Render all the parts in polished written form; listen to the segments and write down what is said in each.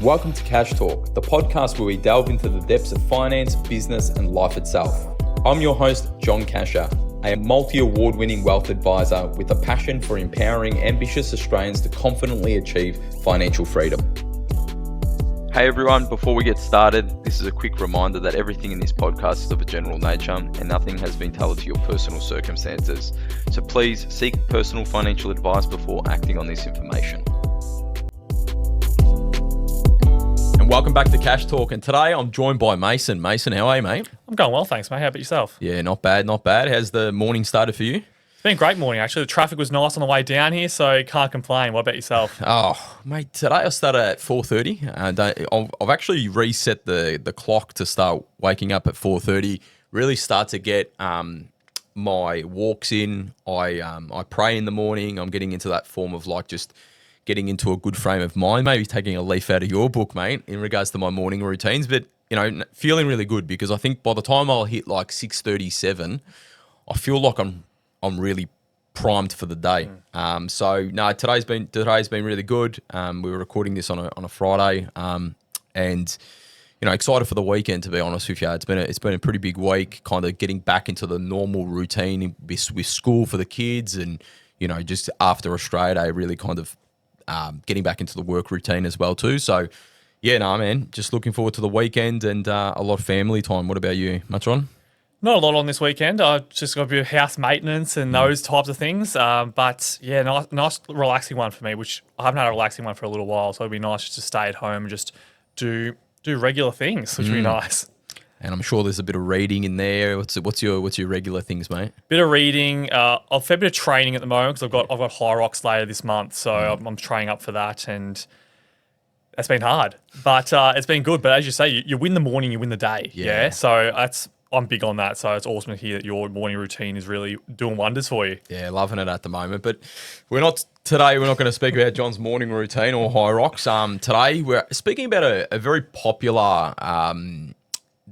Welcome to Cash Talk, the podcast where we delve into the depths of finance, business, and life itself. I'm your host, John Cachia, a multi-award-winning wealth advisor with a passion for empowering ambitious Australians to confidently achieve financial freedom. Hey everyone, before we get started, this is a quick reminder that everything in this podcast is of a general nature and nothing has been tailored to your personal circumstances. So please seek personal financial advice before acting on this information. Welcome back to Cash Talk, and today I'm joined by Mason. Mason, how are you, mate? I'm going well, thanks, mate. How about yourself? Yeah, not bad, not bad. How's the morning started for you? It's been a great morning, actually. The traffic was nice on the way down here, so can't complain. What about yourself? Oh, mate, today I started at 4:30. I've actually reset the clock to start waking up at 4:30, really start to get my walks in. I pray in the morning. I'm getting into that form of like just getting into a good frame of mind, maybe taking a leaf out of your book, mate, in regards to my morning routines, but, you know, feeling really good because I think by the time I'll hit like 6:37, I feel like I'm really primed for the day. So no, today's been really good. We were recording this on a Friday, and you know, excited for the weekend, to be honest with you. It's been a pretty big week, kind of getting back into the normal routine with school for the kids, and you know, just after Australia Day, really kind of getting back into the work routine as well too. So yeah, no, man, just looking forward to the weekend and a lot of family time. What about you? Much on? Not a lot on this weekend. I just got a bit of house maintenance and those types of things. But yeah, nice relaxing one for me, which I haven't had a relaxing one for a little while. So it'd be nice just to stay at home and just do regular things, which would be nice. And I'm sure there's a bit of reading in there. What's your regular things, mate? Bit of reading. A fair bit of training at the moment because I've got High Rocks later this month, so I'm training up for that, and that's been hard, but it's been good. But as you say, you win the morning, you win the day. Yeah. So I'm big on that. So it's awesome to hear that your morning routine is really doing wonders for you. Yeah, loving it at the moment. But we're not going to speak about John's morning routine or High Rocks. Today we're speaking about a very popular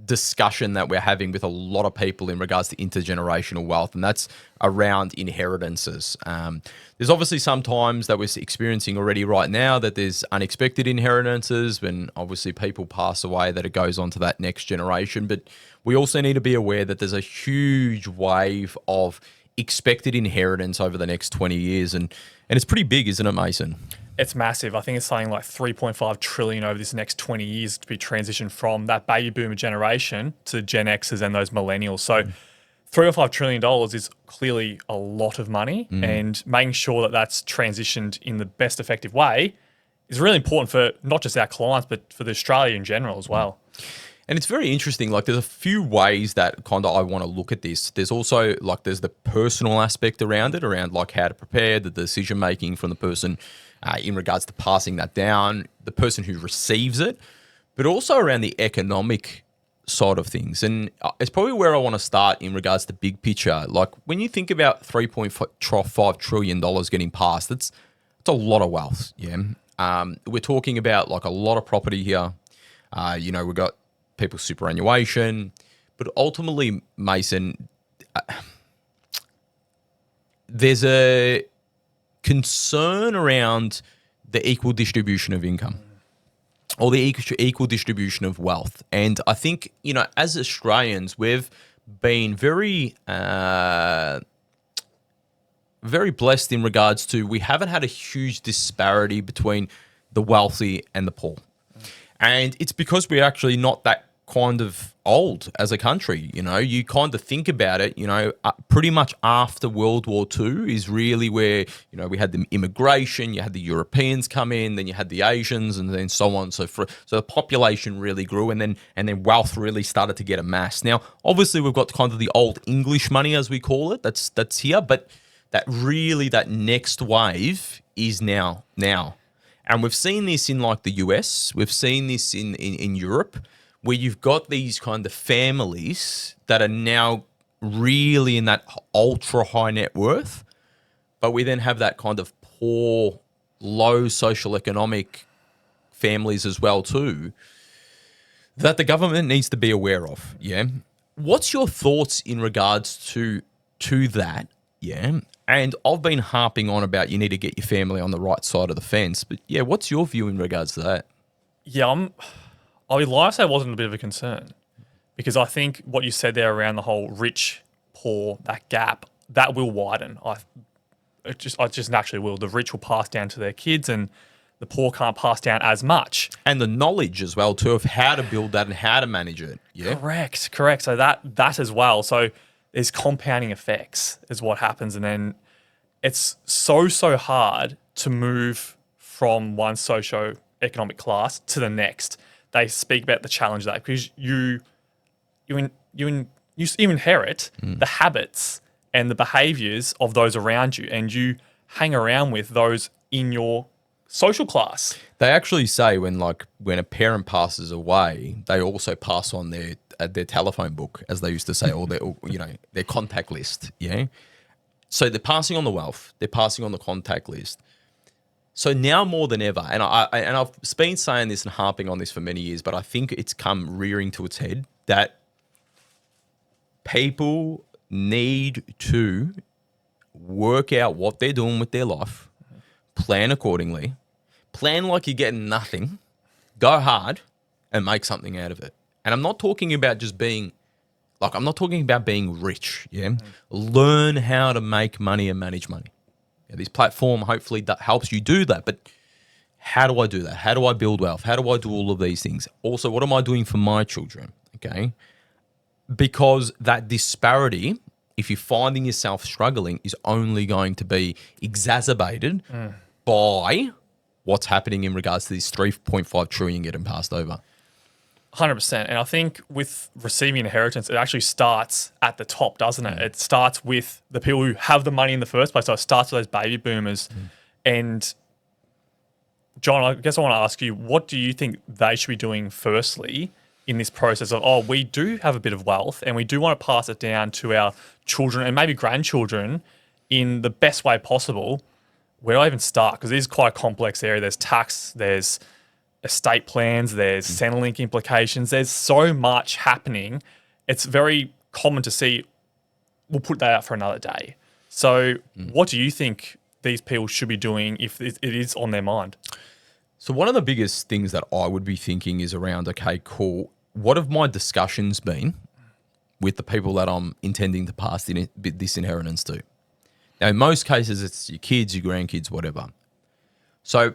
discussion that we're having with a lot of people in regards to intergenerational wealth, and that's around inheritances. There's obviously some times that we're experiencing already right now that there's unexpected inheritances when obviously people pass away, that it goes on to that next generation. But we also need to be aware that there's a huge wave of expected inheritance over the next 20 years, and it's pretty big, isn't it, Mason? It's massive. I think it's something like 3.5 trillion over this next 20 years to be transitioned from that baby boomer generation to Gen Xers and those millennials. So $3 or $5 trillion is clearly a lot of money, and making sure that that's transitioned in the best effective way is really important for not just our clients, but for the Australia in general as well. And it's very interesting. Like, there's a few ways that kind of I want to look at this. There's also like there's the personal aspect around it, around like how to prepare, the decision making from the person in regards to passing that down, the person who receives it, but also around the economic side of things. And it's probably where I want to start in regards to big picture. Like, when you think about $3.5 trillion getting passed, it's a lot of wealth. Yeah, we're talking about like a lot of property here. You know, we've got people's superannuation, but ultimately, Mason, there's a concern around the equal distribution of income or the equal distribution of wealth. And I think, you know, as Australians, we've been very blessed in regards to we haven't had a huge disparity between the wealthy and the poor. And it's because we're actually not that kind of old as a country. You know, you kind of think about it, you know, pretty much after World War II is really where, you know, we had the immigration, you had the Europeans come in, then you had the Asians, and then so on. So the population really grew, and then wealth really started to get amassed. Now, obviously, we've got kind of the old English money, as we call it, that's here, but that next wave is now. And we've seen this in like the US, we've seen this in Europe, where you've got these kind of families that are now really in that ultra high net worth, but we then have that kind of poor, low social economic families as well too, that the government needs to be aware of. Yeah. What's your thoughts in regards to that? Yeah. And I've been harping on about you need to get your family on the right side of the fence. But yeah, what's your view in regards to that? Yeah, I'll be lying, say it wasn't a bit of a concern because I think what you said there around the whole rich, poor, that gap, that will widen. It just naturally will. The rich will pass down to their kids and the poor can't pass down as much. And the knowledge as well too of how to build that and how to manage it. Yeah. Correct. So that as well. So there's compounding effects is what happens. And then it's so hard to move from one socio-economic class to the next. They speak about the challenge of that because you inherit the habits and the behaviors of those around you, and you hang around with those in your social class. They actually say when a parent passes away, they also pass on their telephone book, as they used to say, or their contact list. Yeah. So they're passing on the wealth, they're passing on the contact list. So now more than ever, and I've been saying this and harping on this for many years, but I think it's come rearing to its head that people need to work out what they're doing with their life, plan accordingly, plan like you're getting nothing, go hard, and make something out of it. And I'm not talking about just being, I'm not talking about being rich, yeah? Learn how to make money and manage money. Yeah, this platform hopefully that helps you do that, but how do I do that? How do I build wealth? How do I do all of these things? Also, what am I doing for my children, okay? Because that disparity, if you're finding yourself struggling, is only going to be exacerbated by what's happening in regards to this 3.5 trillion getting passed over. 100%. And I think with receiving inheritance, it actually starts at the top, doesn't it? It starts with the people who have the money in the first place. So it starts with those baby boomers. And John, I guess I want to ask you, what do you think they should be doing firstly in this process of, we do have a bit of wealth and we do want to pass it down to our children and maybe grandchildren in the best way possible? Where do I even start? Because it is quite a complex area. There's tax, there's estate plans, there's Centrelink implications. There's so much happening. It's very common to see, we'll put that out for another day. So what do you think these people should be doing if it is on their mind? So one of the biggest things that I would be thinking is around, okay, cool, what have my discussions been with the people that I'm intending to pass this inheritance to? Now, in most cases, it's your kids, your grandkids, whatever. So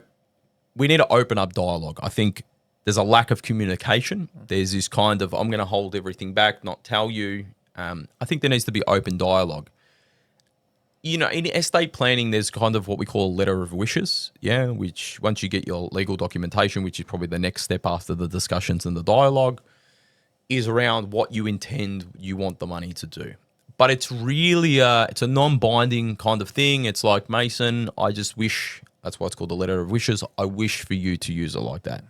we need to open up dialogue. I think there's a lack of communication. There's this kind of, I'm going to hold everything back, not tell you. I think there needs to be open dialogue. In estate planning, there's kind of what we call a letter of wishes, yeah, which once you get your legal documentation, which is probably the next step after the discussions and the dialogue, is around what you intend you want the money to do. But it's really it's a non-binding kind of thing. It's like, Mason, I just wish, that's why it's called the letter of wishes, I wish for you to use it like that.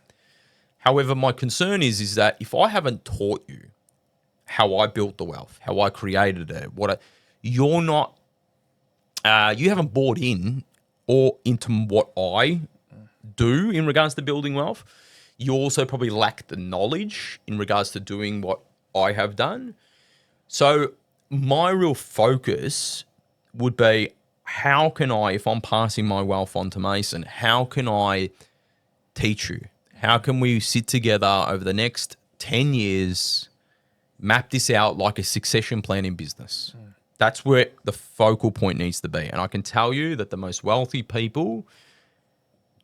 However, my concern is that if I haven't taught you how I built the wealth, how I created it, you're not, you haven't bought in or into what I do in regards to building wealth. You also probably lack the knowledge in regards to doing what I have done. So my real focus would be, how can I, if I'm passing my wealth on to Mason, how can I teach you? How can we sit together over the next 10 years, map this out like a succession plan in business? That's where the focal point needs to be. And I can tell you that the most wealthy people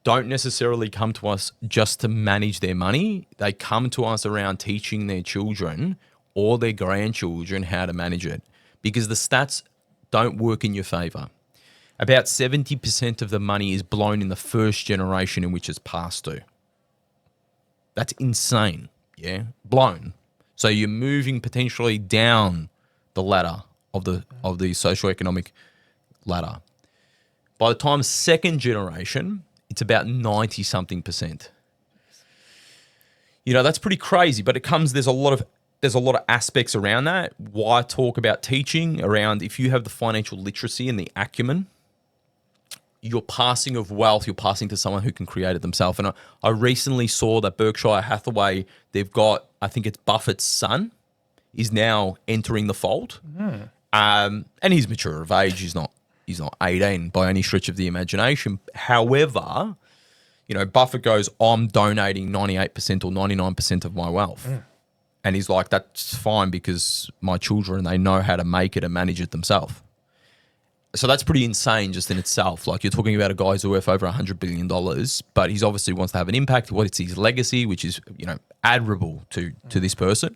don't necessarily come to us just to manage their money. They come to us around teaching their children or their grandchildren how to manage it, because the stats don't work in your favor. About 70% of the money is blown in the first generation in which it's passed to. That's insane, yeah? Blown. So you're moving potentially down the ladder of the socioeconomic ladder. By the time second generation, it's about 90-something percent. That's pretty crazy, but there's a lot of aspects around that. Why talk about teaching around, if you have the financial literacy and the acumen, you're passing of wealth, you're passing to someone who can create it themselves. And I recently saw that Berkshire Hathaway, they've got, I think it's Buffett's son, is now entering the fold. And he's mature of age. He's not 18 by any stretch of the imagination. However, Buffett goes, I'm donating 98% or 99% of my wealth. And he's like, that's fine because my children, they know how to make it and manage it themselves. So that's pretty insane just in itself. Like, you're talking about a guy who's worth over $100 billion, but he's obviously wants to have an impact. What's his legacy, which is, admirable to this person.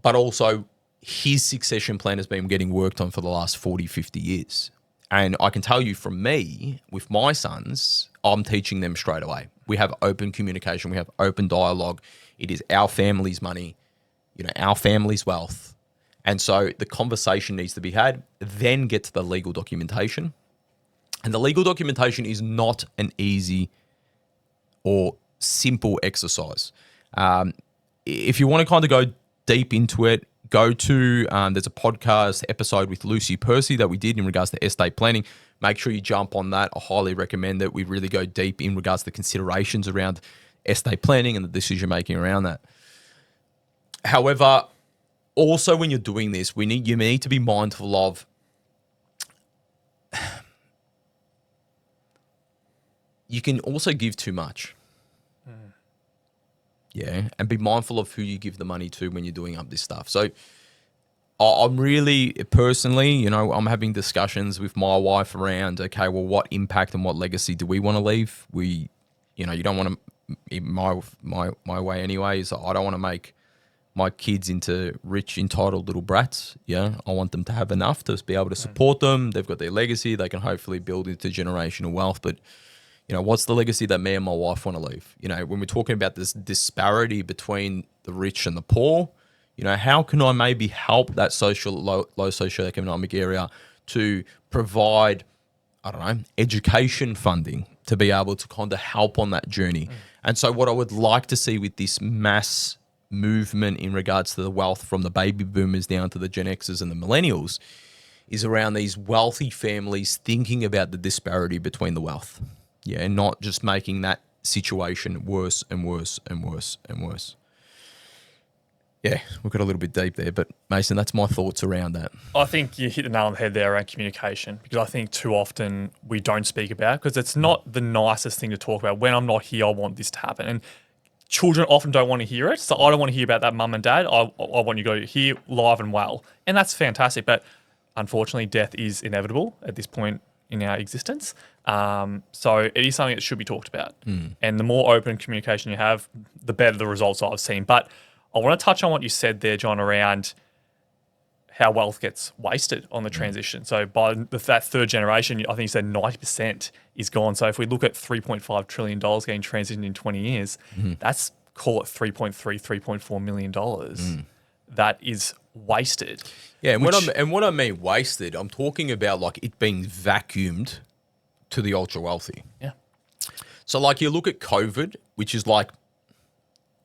But also his succession plan has been getting worked on for the last 40, 50 years. And I can tell you from me, with my sons, I'm teaching them straight away. We have open communication. We have open dialogue. It is our family's money, our family's wealth. And so the conversation needs to be had, then get to the legal documentation. And the legal documentation is not an easy or simple exercise. If you want to kind of go deep into it, go to, there's a podcast episode with Lucy Percy that we did in regards to estate planning. Make sure you jump on that. I highly recommend that we really go deep in regards to the considerations around estate planning and the decision making around that. However, also when you're doing this, you need to be mindful of you can also give too much. Yeah, and be mindful of who you give the money to when you're doing up this stuff. So I'm really, personally, I'm having discussions with my wife around, okay, well, what impact and what legacy do we want to leave? You don't want to, my way anyway, is I don't want to make my kids into rich, entitled little brats. Yeah, I want them to have enough to be able to support them. They've got their legacy. They can hopefully build into generational wealth. But, what's the legacy that me and my wife want to leave? When we're talking about this disparity between the rich and the poor, how can I maybe help that low socioeconomic area to provide, education funding to be able to kind of help on that journey? And so what I would like to see with this mass movement in regards to the wealth from the baby boomers down to the Gen Xers and the millennials is around these wealthy families thinking about the disparity between the wealth. Yeah, and not just making that situation worse and worse and worse and worse. Yeah, we got a little bit deep there, but Mason, that's my thoughts around that. I think you hit the nail on the head there around communication, because I think too often we don't speak about it because it's not the nicest thing to talk about. When I'm not here, I want this to happen. And children often don't want to hear it. So I don't want to hear about that, mum and dad. I want you to go here live and well. And that's fantastic. But unfortunately, death is inevitable at this point in our existence. So it is something that should be talked about. And the more open communication you have, the better the results I've seen. But I want to touch on what you said there, John, around how wealth gets wasted on the transition. So by that third generation, I think you said 90% is gone. So if we look at $3.5 trillion getting transitioned in 20 years, that's, call it $3.4 million. That is wasted. Yeah, and what I mean wasted, I'm talking about like it being vacuumed to the ultra wealthy. Yeah. So like you look at COVID, which is like,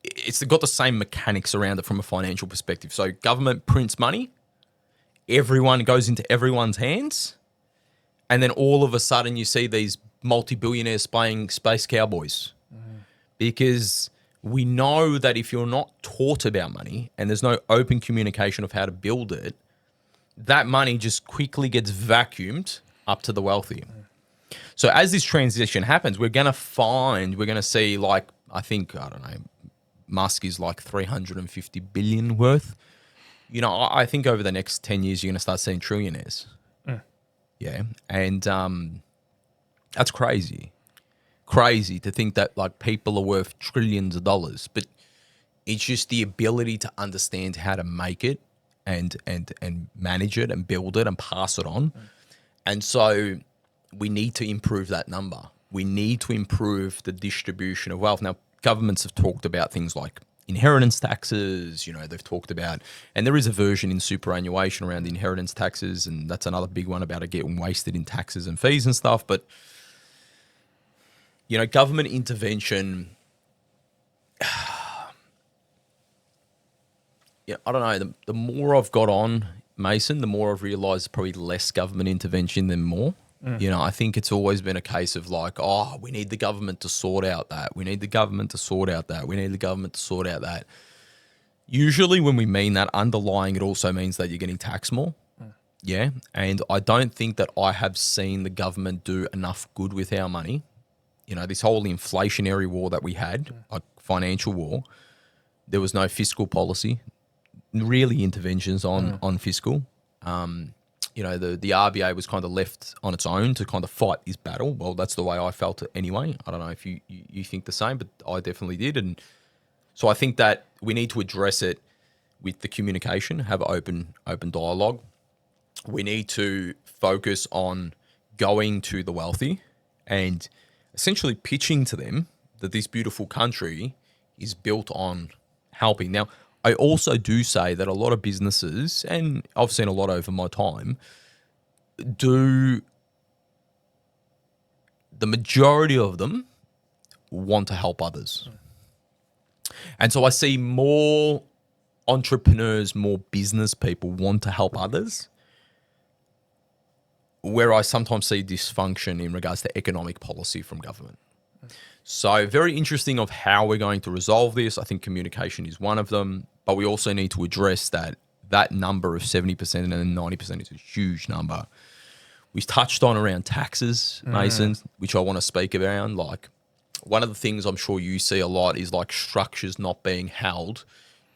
it's got the same mechanics around it from a financial perspective. So government prints money, everyone goes into everyone's hands, and then all of a sudden you see these multi-billionaires playing space cowboys. Because we know that if you're not taught about money and there's no open communication of how to build it, that money just quickly gets vacuumed up to the wealthy. So as this transition happens, we're going to see like, Musk is like 350 billion worth. I think over the next 10 years, you're going to start seeing trillionaires. Yeah. And that's crazy. Crazy to think that like people are worth trillions of dollars, but it's just the ability to understand how to make it and manage it and build it and pass it on. And so we need to improve that number. We need to improve the distribution of wealth. Now, governments have talked about things like inheritance taxes, they've talked about, and there is a version in superannuation around the inheritance taxes, and that's another big one about it getting wasted in taxes and fees and stuff. But, government intervention, I don't know, the more I've got on, Mason, the more I've realised probably less government intervention than more. I think it's always been a case of like, we need the government to sort out that. We need the government to sort out that. We need the government to sort out that. Usually when we mean that, underlying it also means that you're getting taxed more. Yeah. And I don't think that I have seen the government do enough good with our money this whole inflationary war that we had, like financial war, there was no fiscal policy, really interventions on fiscal. The RBA was kind of left on its own to kind of fight this battle. Well, that's the way I felt it anyway. I don't know if you think the same, but I definitely did. And so I think that we need to address it with the communication, have open dialogue. We need to focus on going to the wealthy and essentially pitching to them that this beautiful country is built on helping. Now, I also do say that a lot of businesses, and I've seen a lot over my time, the majority of them want to help others. And so I see more entrepreneurs, more business people want to help others, where I sometimes see dysfunction in regards to economic policy from government. So very interesting of how we're going to resolve this. I think communication is one of them, but we also need to address that number of 70% and then 90% is a huge number. We touched on around taxes, Mason, which I want to speak around. Like, one of the things I'm sure you see a lot is like structures not being held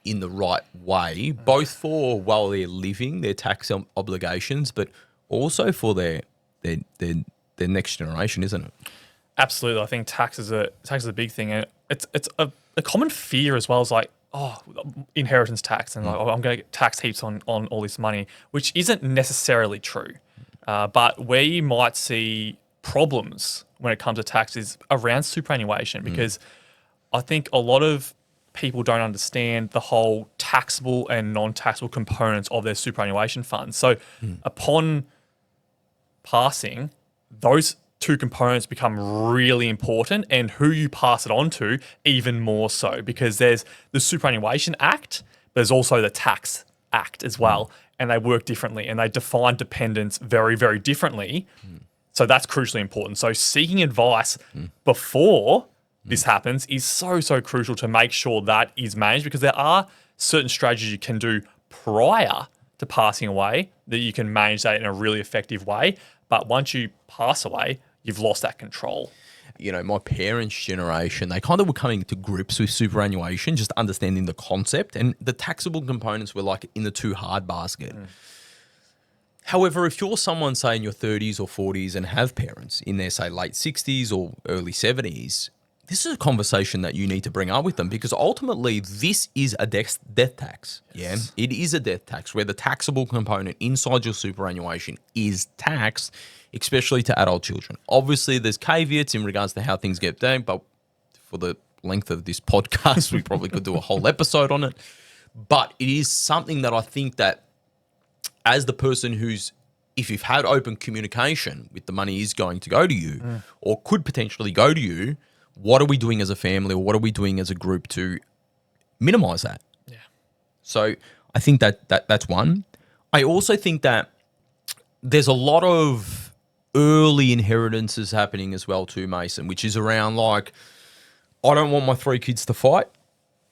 in the right way, both for while they're living their tax obligations, but also for their next generation, isn't it? Absolutely. I think tax is a big thing, and it's a common fear as well as like, inheritance tax, and like, I'm going to get taxed heaps on all this money, which isn't necessarily true. But where you might see problems when it comes to tax is around superannuation, because I think a lot of people don't understand the whole taxable and non-taxable components of their superannuation funds. So upon passing, those two components become really important, and who you pass it on to even more so, because there's the Superannuation Act, but there's also the Tax Act as well, and they work differently and they define dependents very, very differently. So that's crucially important. So seeking advice before this happens is so crucial to make sure that is managed, because there are certain strategies you can do prior to passing away that you can manage that in a really effective way. But once you pass away, you've lost that control. My parents' generation, they kind of were coming to grips with superannuation, just understanding the concept, and the taxable components were like in the too hard basket. However, if you're someone, say, in your 30s or 40s and have parents in their, say, late 60s or early 70s, this is a conversation that you need to bring up with them, because ultimately this is a death tax. Yes. Yeah, it is a death tax where the taxable component inside your superannuation is taxed, especially to adult children. Obviously, there's caveats in regards to how things get done, but for the length of this podcast, we probably could do a whole episode on it. But it is something that I think that as the person if you've had open communication with the money is going to go to you or could potentially go to you, what are we doing as a family, or what are we doing as a group to minimize that? Yeah. So I think that's one. I also think that there's a lot of early inheritances happening as well too, Mason, which is around like, I don't want my 3 kids to fight.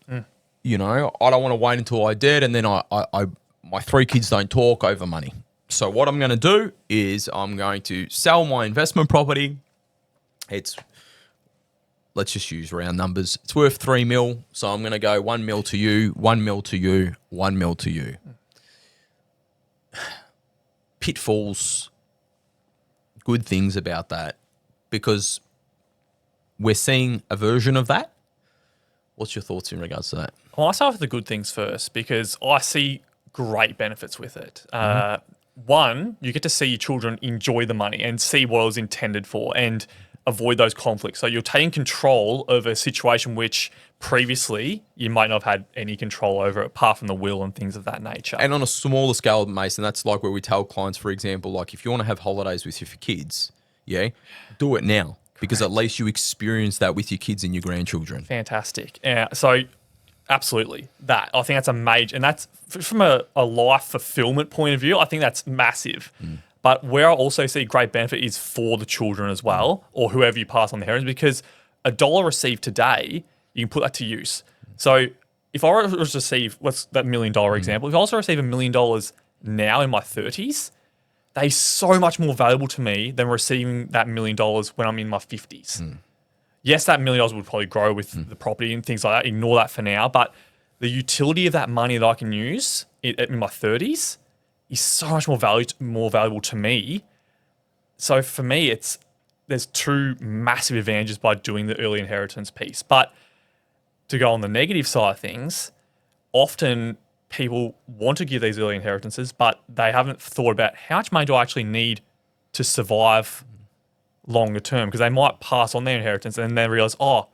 I don't want to wait until I'm dead and then my 3 kids don't talk over money. So what I'm going to do is I'm going to sell my investment property. Let's just use round numbers. It's worth 3 mil. So I'm going to go 1 mil to you, 1 mil to you, 1 mil to you. Pitfalls, good things about that, because we're seeing a version of that. What's your thoughts in regards to that? Well, I'll start with the good things first, because I see great benefits with it. One, you get to see your children enjoy the money and see what it was intended for and avoid those conflicts. So you're taking control of a situation which previously you might not have had any control over, apart from the will and things of that nature. And on a smaller scale, Mason, that's like where we tell clients, for example, like if you want to have holidays with your kids, do it now. Because at least you experience that with your kids and your grandchildren. Fantastic. So absolutely, that. I think that's a major, and that's from a life fulfillment point of view, I think that's massive. But where I also see great benefit is for the children as well, or whoever you pass on the inheritance, because $1 received today, you can put that to use. So if I was to receive, what's that $1 million example, if I also receive $1 million now in my 30s, they're so much more valuable to me than receiving that $1 million when I'm in my 50s. yes, that $1 million would probably grow with the property and things like that. Ignore that for now. But the utility of that money that I can use in my 30s is so much more valuable to me. So for me, there's two massive advantages by doing the early inheritance piece. But to go on the negative side of things, often people want to give these early inheritances, but they haven't thought about how much money do I actually need to survive longer term, because they might pass on their inheritance and then realize, oh,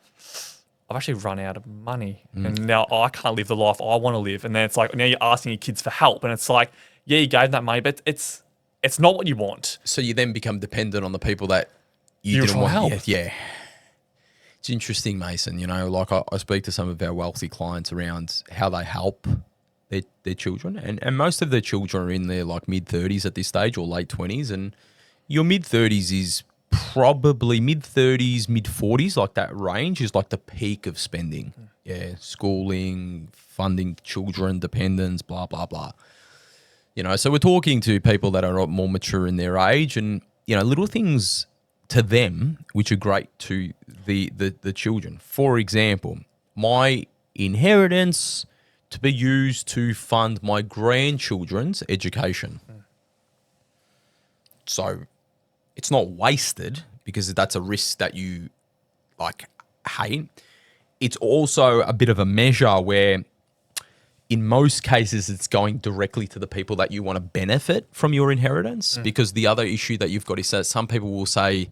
I've actually run out of money and now I can't live the life I want to live. And then it's like, now you're asking your kids for help. And it's like, yeah, you gave them that money, but it's not what you want. So you then become dependent on the people that you You're didn't want. trying to help. Yeah. It's interesting, Mason. You know, like I speak to some of our wealthy clients around how they help their children. And most of their children are in their like mid-30s at this stage or late 20s. And your mid-30s is probably mid-30s, mid-40s, like that range is like the peak of spending. Yeah, schooling, funding children, dependents, blah, blah, blah. You know, so we're talking to people that are more mature in their age and, you know, little things to them which are great to the children. For example, my inheritance to be used to fund my grandchildren's education. So it's not wasted because that's a risk that you like hate. It's also a bit of a measure where in most cases it's going directly to the people that you want to benefit from your inheritance, because the other issue that you've got is that some people will say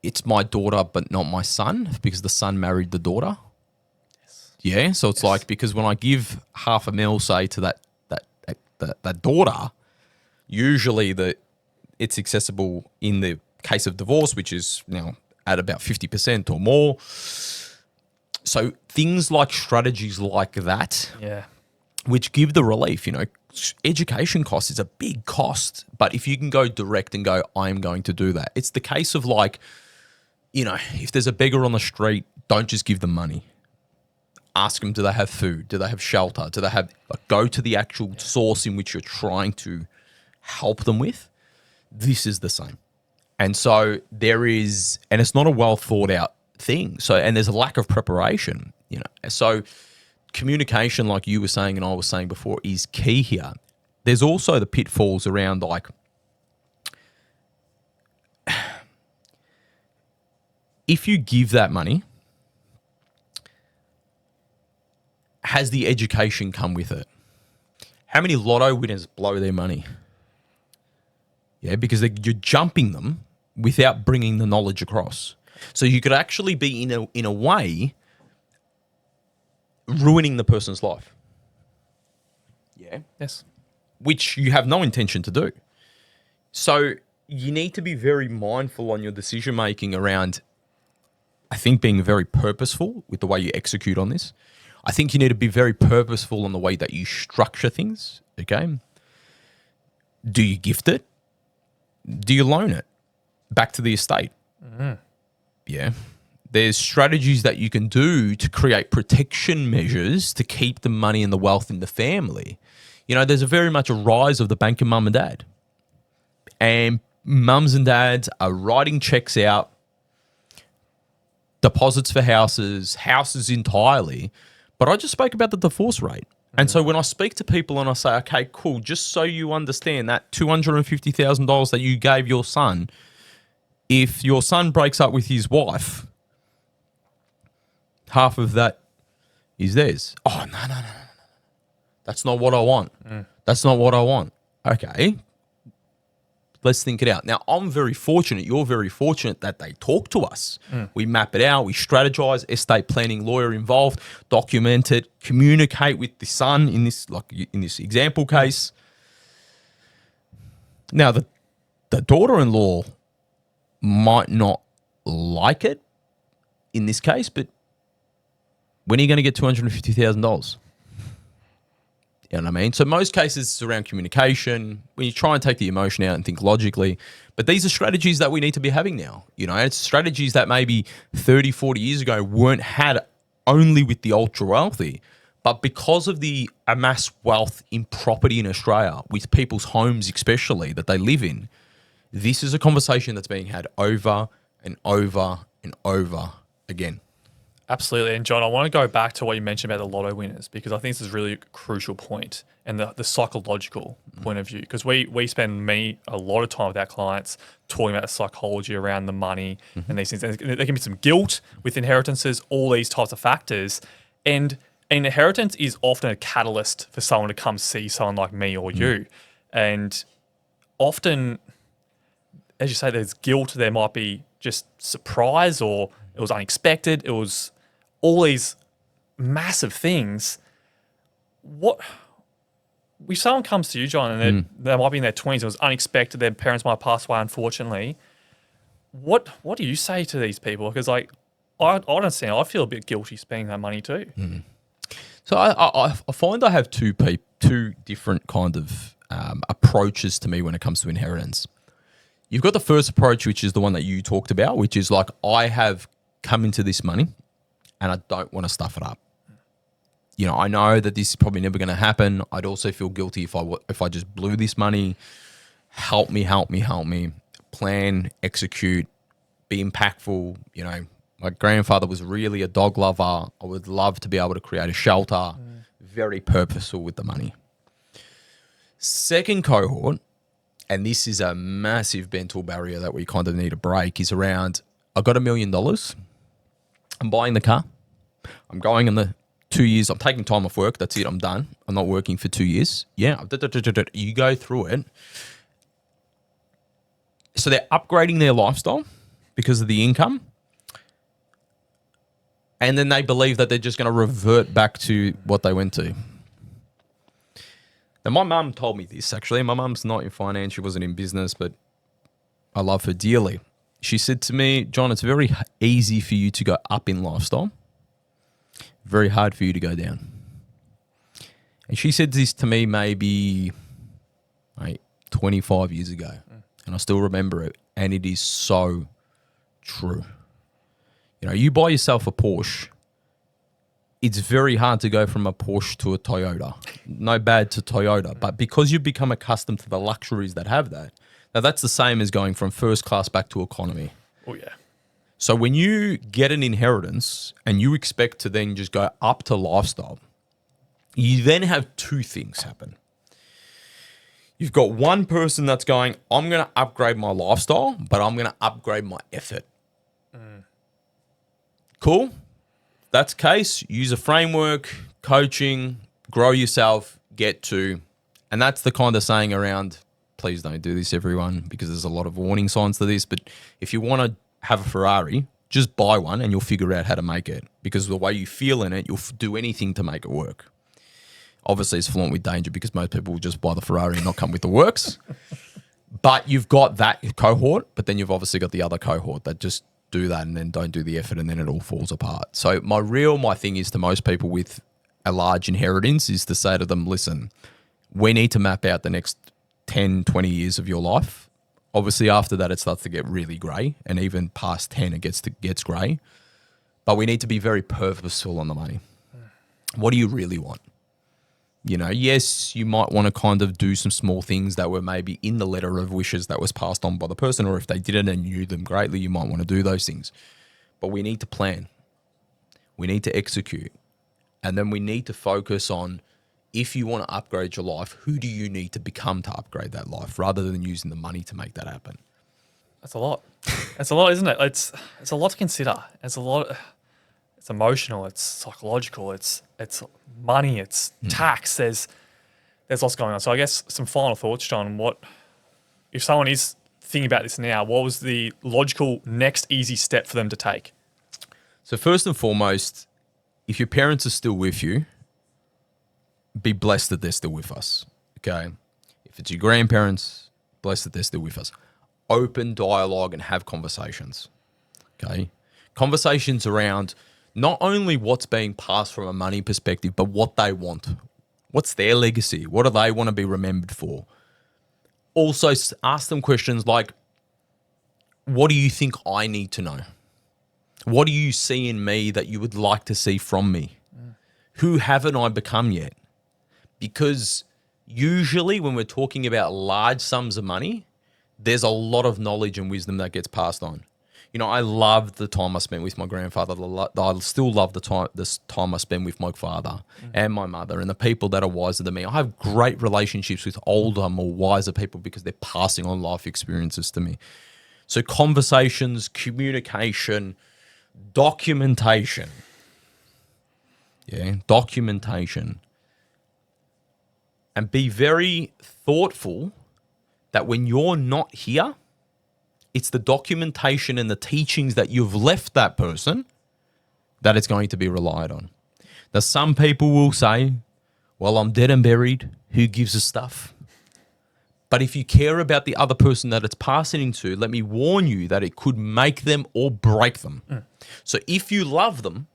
it's my daughter but not my son because the son married the daughter. Yeah, so it's like, because when I give $500,000, say, to that daughter, usually it's accessible in the case of divorce, which is now at about 50% or more. So things like strategies like that, which give the relief. You know, education cost is a big cost, but if you can go direct and go, I'm going to do that. It's the case of like, you know, if there's a beggar on the street, don't just give them money. Ask them, do they have food? Do they have shelter? Do they have, like, go to the actual source in which you're trying to help them with. This is the same. And so there is, and it's not a well thought out thing. So, and there's a lack of preparation, you know. So communication, like you were saying and I was saying before, is key here. There's also the pitfalls around, like, if you give that money, has the education come with it? How many lotto winners blow their money? Yeah, because you're jumping them without bringing the knowledge across. So you could actually be, in a way, ruining the person's life. Yeah. Yes. Which you have no intention to do. So you need to be very mindful on your decision making around, I think, being very purposeful with the way you execute on this. I think you need to be very purposeful on the way that you structure things, okay? Do you gift it? Do you loan it back to the estate? Yeah. There's strategies that you can do to create protection measures to keep the money and the wealth in the family. You know, there's very much a rise of the banker mum and dad. And mums and dads are writing checks out, deposits for houses entirely. But I just spoke about the divorce rate. And so when I speak to people and I say, okay, cool, just so you understand that $250,000 that you gave your son, if your son breaks up with his wife, half of that is theirs. Oh, no. That's not what I want. That's not what I want. Okay. Let's think it out. Now, I'm very fortunate. You're very fortunate that they talk to us. We map it out. We strategize. Estate planning lawyer involved. Document it. Communicate with the son in this, like in this example case. Now, the daughter-in-law might not like it in this case, but when are you going to get $250,000? You know what I mean? So most cases it's around communication, when you try and take the emotion out and think logically. But these are strategies that we need to be having now. You know, it's strategies that maybe 30, 40 years ago weren't had only with the ultra wealthy. But because of the amassed wealth in property in Australia, with people's homes especially that they live in, this is a conversation that's being had over and over and over again. Absolutely. And John, I want to go back to what you mentioned about the lotto winners, because I think this is really a crucial point, and the psychological point of view, because we spend a lot of time with our clients talking about the psychology around the money and these things. And there can be some guilt with inheritances, all these types of factors. And inheritance is often a catalyst for someone to come see someone like me or you. And often, as you say, there's guilt. There might be just surprise, or it was unexpected. It was all these massive things. If someone comes to you, John, and they might be in their 20s, it was unexpected, their parents might pass away, unfortunately. What do you say to these people? Because I understand, I feel a bit guilty spending that money too. So I find I have two different kind of approaches to me when it comes to inheritance. You've got the first approach, which is the one that you talked about, which is like, I have come into this money and I don't want to stuff it up. You know, I know that this is probably never going to happen. I'd also feel guilty if I just blew this money. Help me. Plan, execute, be impactful. You know, my grandfather was really a dog lover. I would love to be able to create a shelter. Very purposeful with the money. Second cohort, and this is a massive mental barrier that we kind of need to break, is around, I got $1 million. I'm buying the car. I'm going in the 2 years. I'm taking time off work. That's it. I'm done. I'm not working for 2 years. Yeah. You go through it. So they're upgrading their lifestyle because of the income. And then they believe that they're just going to revert back to what they went to. Now, my mum told me this, actually. My mum's not in finance. She wasn't in business, but I love her dearly. She said to me, John, it's very easy for you to go up in lifestyle. Very hard for you to go down. And she said this to me maybe 25 years ago. And I still remember it. And it is so true. You know, you buy yourself a Porsche, it's very hard to go from a Porsche to a Toyota. No bad to Toyota. But because you've become accustomed to the luxuries that have that, now that's the same as going from first class back to economy. Oh, yeah. So when you get an inheritance and you expect to then just go up to lifestyle, you then have two things happen. You've got one person that's going, I'm going to upgrade my lifestyle, but I'm going to upgrade my effort. Cool. That's the case. Use a framework, coaching, grow yourself, get to. And that's the kind of saying around, please don't do this, everyone, because there's a lot of warning signs to this. But if you want to have a Ferrari, just buy one and you'll figure out how to make it. Because the way you feel in it, you'll do anything to make it work. Obviously, it's fraught with danger because most people will just buy the Ferrari and not come with the works. But you've got that cohort, but then you've obviously got the other cohort that just do that and then don't do the effort and then it all falls apart. So my thing is to most people with a large inheritance is to say to them, listen, we need to map out the next 10, 20 years of your life. Obviously, after that, it starts to get really grey, and even past 10, it gets grey. But we need to be very purposeful on the money. What do you really want? You know, yes, you might want to kind of do some small things that were maybe in the letter of wishes that was passed on by the person, or if they didn't and knew them greatly, you might want to do those things. But we need to plan. We need to execute. And then we need to focus on, if you want to upgrade your life, who do you need to become to upgrade that life, rather than using the money to make that happen? That's a lot. That's a lot, isn't it? It's a lot to consider. It's a lot. It's emotional. It's psychological. It's money. It's tax. There's lots going on. So I guess some final thoughts, John. What if someone is thinking about this now? What was the logical next easy step for them to take? So first and foremost, if your parents are still with you, be blessed that they're still with us. Okay. If it's your grandparents, blessed that they're still with us. Open dialogue and have conversations. Okay. Conversations around not only what's being passed from a money perspective, but what they want. What's their legacy? What do they want to be remembered for? Also, ask them questions like, what do you think I need to know? What do you see in me that you would like to see from me? Who haven't I become yet? Because usually when we're talking about large sums of money, there's a lot of knowledge and wisdom that gets passed on. I loved the time I spent with my grandfather. I still love this time I spend with my father and my mother and the people that are wiser than me. I have great relationships with older, more wiser people because they're passing on life experiences to me. So conversations, communication, documentation. Yeah, documentation. And be very thoughtful that when you're not here, it's the documentation and the teachings that you've left that person that it's going to be relied on. Now, some people will say, well, I'm dead and buried. Who gives a stuff? But if you care about the other person that it's passing into, let me warn you that it could make them or break them. So if you love them,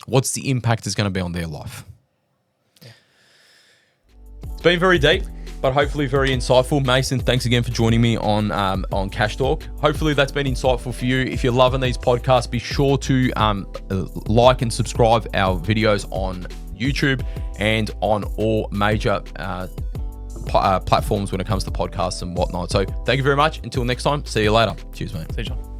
what's the impact is going to be on their life? Yeah. It's been very deep, but hopefully very insightful. Mason, thanks again for joining me on Cash Talk. Hopefully that's been insightful for you. If you're loving these podcasts, be sure to like and subscribe our videos on YouTube and on all major platforms when it comes to podcasts and whatnot. So thank you very much. Until next time, see you later. Cheers, mate. See you, John.